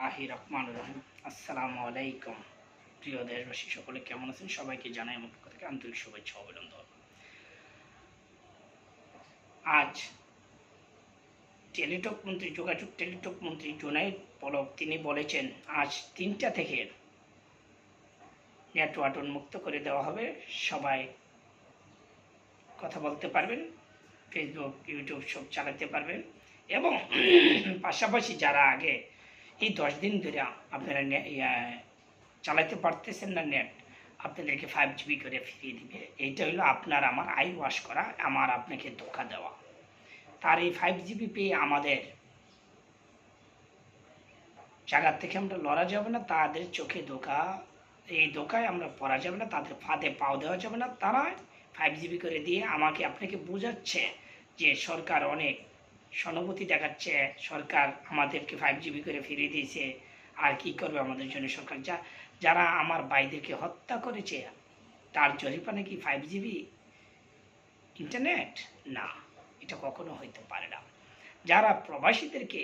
বিসমিল্লাহির রহমানির রহিম। আসসালামু আলাইকুম। প্রিয় দেশবাসী সকলে কেমন আছেন? সবাইকে জানাই আমার পক্ষ থেকে আন্তরিক শুভেচ্ছা ও অভিনন্দন। আজ যোগাযোগ মন্ত্রী জুনাইদ পলক তিনি বলেছেন আজ ৩টা থেকে নেটওয়ার্ক উন্মুক্ত করে দেওয়া হবে। সবাই কথা বলতে পারবেন, ফেসবুক ইউটিউব সব চালাতে পারবেন এবং পাশাপাশি যারা আগে এই 10 দিন ধরে আপনারা চালাতে পারতেছেন না নেট, আপনাদেরকে 5 GB করে ফিরিয়ে দিবে। এইটা হলো আপনার আমার আই ওয়াশ করা, আমার আপনাকে ধোঁকা দেওয়া। তার এই 5 GB পেয়ে আমাদের জায়গার থেকে আমরা লড়া যাবে না, তাদের চোখে ধোঁকা, এই ধোঁকায় আমরা পড়া যাবে না, তাদের ফাঁদে পাও দেওয়া যাবে না। তারা 5 GB করে দিয়ে আমাকে আপনাকে বোঝাচ্ছে যে সরকার অনেক সহানুভূতি দেখাচ্ছে, সরকার আমাদেরকে 5 GB করে ফিরিয়ে দিয়েছে, আর কি করবে আমাদের জন্য সরকার। যারা আমার ভাইদেরকে হত্যা করেছে তার জরিমানা কি 5 GB ইন্টারনেট? না, এটা কখনো হইতে পারে না। যারা প্রবাসীদেরকে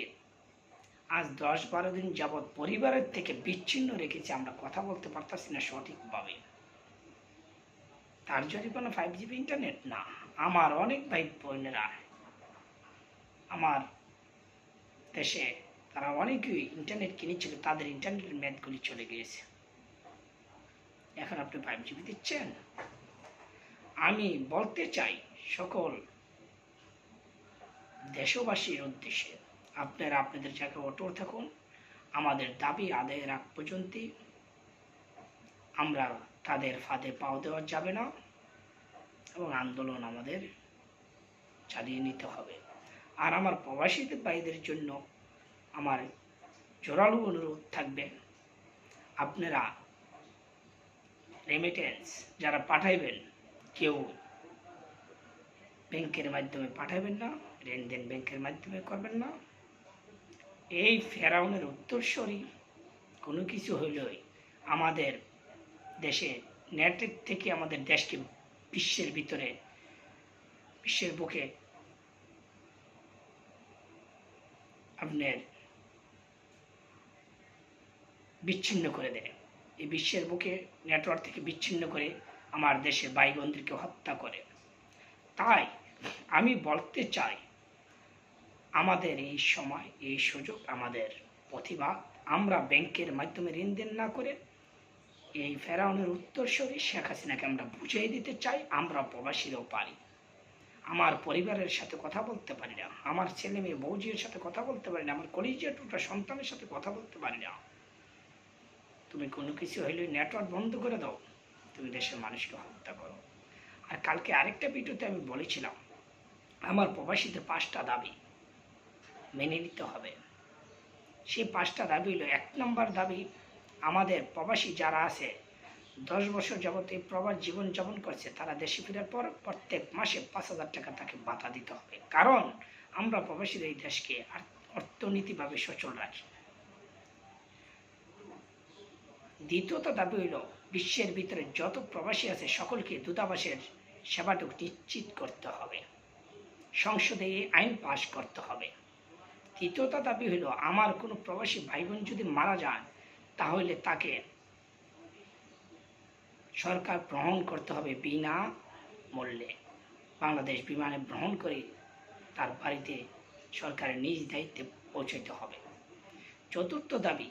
আজ 10-12 দিন যাবৎ পরিবারের থেকে বিচ্ছিন্ন রেখেছে, আমরা কথা বলতে পারতাছি না সঠিকভাবে, তার জরিমানা 5 GB ইন্টারনেট? না। আমার অনেক ভাই বোনেরা আমার দেশে তারা অনেকেই ইন্টারনেট কিনেছিল, তাদের ইন্টারনেটের মেয়াদগুলি চলে গিয়েছে, এখন আপনি 5 GB দিচ্ছেন। আমি বলতে চাই সকল দেশবাসীর উদ্দেশ্যে, আপনারা আপনাদের জায়গায় অটল থাকুন। আমাদের দাবি আদায়ের আগ পর্যন্ত আমরা তাদের ফাঁদে পাও দেওয়া যাবে না এবং আন্দোলন আমাদের চালিয়ে নিতে হবে। আর আমার প্রবাসীদের ভাইদের জন্য আমার জোরালো অনুরোধ থাকবে, আপনারা রেমিটেন্স যারা পাঠাইবেন কেউ ব্যাংকের মাধ্যমে পাঠাবেন না, লেনদেন ব্যাংকের মাধ্যমে করবেন না। এই ফেরাউনের উত্তরসূরি কোনো কিছু হইলেই আমাদের দেশে নেটের থেকে আমাদের দেশকে বিশ্বের বুকে আপনার বিচ্ছিন্ন করে দেয়। এই বিশ্বের বুকে নেটওয়ার্ক থেকে বিচ্ছিন্ন করে আমার দেশের ভাই বোনদেরকে হত্যা করে। তাই আমি বলতে চাই, আমাদের এই সময়, এই সুযোগ, আমাদের প্রতিভা, আমরা ব্যাংকের মাধ্যমে লেনদেন না করে এই ফেরাউনের উত্তরসূরি শেখ হাসিনাকে আমরা বুঝিয়ে দিতে চাই আমরা প্রবাসীরাও পারি। আমার পরিবারের সাথে কথা বলতে পারি না, আমার ছেলে মেয়ে বৌজির সাথে কথা বলতে পারি না, আমার কলিজার টুকরা সন্তানের সাথে কথা বলতে পারি না। তুমি কোনো কিছু হইলে নেটওয়ার্ক বন্ধ করে দাও, তুমি দেশের মানুষকে হত্যা করো। আর কালকে আরেকটা ভিডিওতে আমি বলেছিলাম আমার প্রবাসীদের 5টা দাবি মেনে নিতে হবে। সেই 5টা দাবি হলো, 1 নম্বর দাবি, আমাদের প্রবাসী যারা আছে 10 বছর যাবত এই প্রবাস জীবনযাপন করছে, তারা দেশে ফেরার পর প্রত্যেক মাসে 5,000 টাকা তাকে ভাতা দিতে হবে, কারণ আমরা প্রবাসীর এই দেশকে অর্থনীতিভাবে সচল রাখি। দ্বিতীয়ত দাবি হইল, বিশ্বের ভিতরে যত প্রবাসী আছে সকলকে দূতাবাসের সেবাটুকু নিশ্চিত করতে হবে, সংসদে এই আইন পাশ করতে হবে। তৃতীয়ত দাবি হইল, আমার কোনো প্রবাসী ভাই বোন যদি মারা যান তাহলে তাকে সরকার গ্রহণ করতে হবে বিনা মূল্যে, বাংলাদেশ বিমানে গ্রহণ করে তার বাড়িতে সরকারের নিজ দায়িত্বে পৌঁছাতে হবে। চতুর্থ দাবি,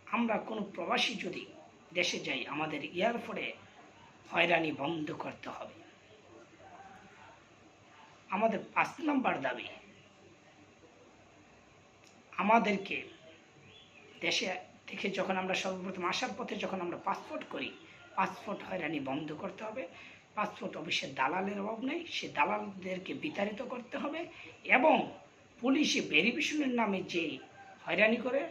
আমরা কোনো প্রবাসী যদি দেশে যাই আমাদের এয়ারপোর্টে হয়রানি বন্ধ করতে হবে। আমাদের 5 নম্বর দাবি, আমাদেরকে দেশে থেকে যখন আমরা সর্বপ্রথম আসার পথে যখন আমরা পাসপোর্ট করি, পাসপোর্ট হয়রানি বন্ধ করতে হবে। পাসপোর্ট অফিসের দালালের অভাব নেই, সে দালালদেরকে বিতাড়িত করতে হবে এবং পুলিশে ভেরিফিকেশনের নামে যে হয়রানি করে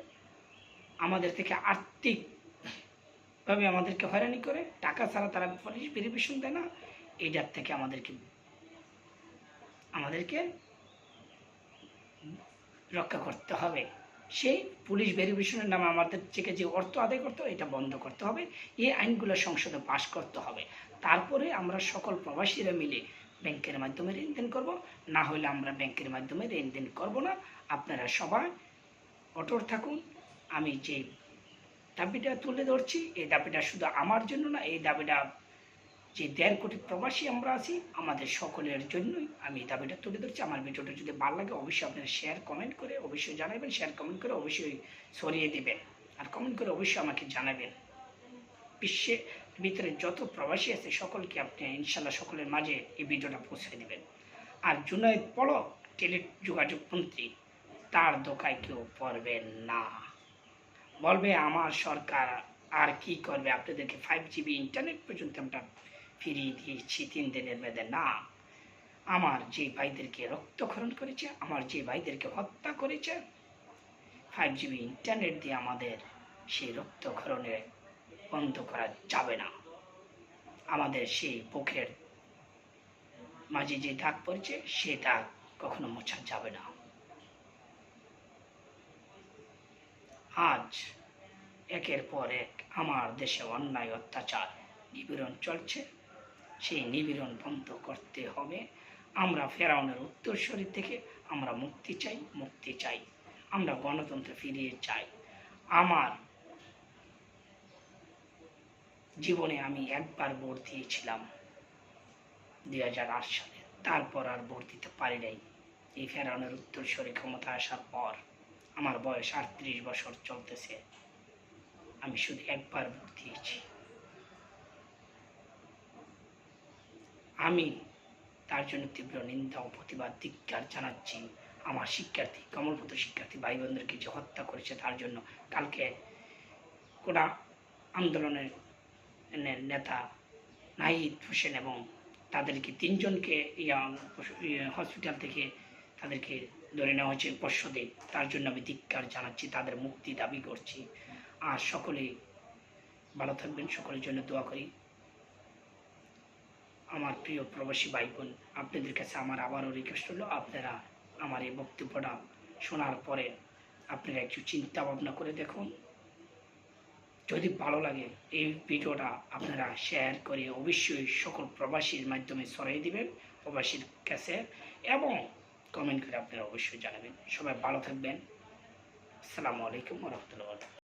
আমাদের থেকে আর্থিকভাবে আমাদেরকে হয়রানি করে, টাকা ছাড়া তারা পুলিশ ভেরিফিকেশন দেয় না, এইটার থেকে আমাদেরকে রক্ষা করতে হবে। সেই পুলিশ ভেরিফিকেশনের নামে আমাদের থেকে যে অর্থ আদায় করতে হবে এটা বন্ধ করতে হবে। এই আইনগুলো সংসদে পাশ করতে হবে, তারপরে আমরা সকল প্রবাসীরা মিলে ব্যাংকের মাধ্যমে লেনদেন করব, না হলে আমরা ব্যাংকের মাধ্যমে লেনদেন করব না। আপনারা সবাই অটল থাকুন, আমি যে দাবিটা তুলে ধরছি, এই দাবিটা শুধু আমার জন্য না, এই দাবিটা যে 1.5 কোটি প্রবাসী আমরা আছি আমাদের সকলের জন্যই আমি এই দাবিটা তুলে ধরছি। আমার ভিডিওটা যদি ভালো লাগে অবশ্যই আপনারা শেয়ার কমেন্ট করে অবশ্যই জানাবেন, শেয়ার কমেন্ট করে অবশ্যই ছড়িয়ে দেবেন, আর কমেন্ট করে অবশ্যই আমাকে জানাবেন। বিশ্বের ভিতরে যত প্রবাসী আছে সকলকে আপনি ইনশাল্লাহ সকলের মাঝে এই ভিডিওটা পৌঁছে দেবেন। আর জুনায়েদ পলক টেলিযোগাযোগ মন্ত্রী, তার দোকায় কেউ পড়বেন না। বলবে আমার সরকার আর কি করবে, আপনাদেরকে 5GB ইন্টারনেট পর্যন্ত আমরা ফিরিয়ে দিয়েছি 3 দিনের মধ্যে। না, আমার যে ভাইদেরকে রক্তক্ষরণ করেছে, আমার যে ভাইদেরকে হত্যা করেছে, 5GB ইন্টারনেট দিয়ে আমাদের সেই রক্তক্ষরণে বন্ধ করা যাবে না। আমাদের সেই বুকের মাঝে যে দাগ পড়েছে সে দাগ কখনো মোছা যাবে না। আজ একের পর এক আমার দেশে অন্যায় অত্যাচার নিপীড়ন চলছে, সেই নিপীড়ন বন্ধ করতে হবে। আমরা ফেরাউনের উত্তরসূরি থেকে আমরা মুক্তি চাই, মুক্তি চাই, আমরা গণতন্ত্র ফিরিয়ে চাই। আমার জীবনে আমি একবার ভোট দিয়েছিলাম 2008 সালে, তারপর আর ভোট দিতে পারি নাই। এই ফেরাউনের উত্তরসূরি ক্ষমতা আসার পর আমার বয়স 38 বছর চলতেছে, আমি শুধু একবার ভোট দিয়েছি। আমি তার জন্য তীব্র নিন্দা ও প্রতিবাদ ধিক্কার জানাচ্ছি। আমার শিক্ষার্থী কমলপুত্র শিক্ষার্থী ভাই বোনদেরকে যে হত্যা করেছে তার জন্য কালকে কোটা আন্দোলনের নেতা নাহিদ হোসেন এবং তাদেরকে 3 জনকে হসপিটাল থেকে তাদেরকে ধরে নেওয়া হয়েছে পরশুদিন, তার জন্য আমি ধিক্কার জানাচ্ছি, তাদের মুক্তি দাবি করছি। আর সকলেই ভালো থাকবেন, সকলের জন্য দোয়া করি। আমার প্রিয় প্রবাসী ভাই বোন, আপনাদের কাছে আমার আবারও রিকোয়েস্ট হলো, আপনারা আমার এই বক্তব্যটা শোনার পরে আপনারা একটু চিন্তা ভাবনা করে দেখুন। যদি ভালো লাগে এই ভিডিওটা আপনারা শেয়ার করে অবশ্যই সকল প্রবাসীর মাধ্যমে ছড়িয়ে দিবেন প্রবাসীর কাছে, এবং কমেন্ট করে আপনারা অবশ্যই জানাবেন। সবাই ভালো থাকবেন। আসসালামু আলাইকুম ওয়া রাহমাতুল্লাহ।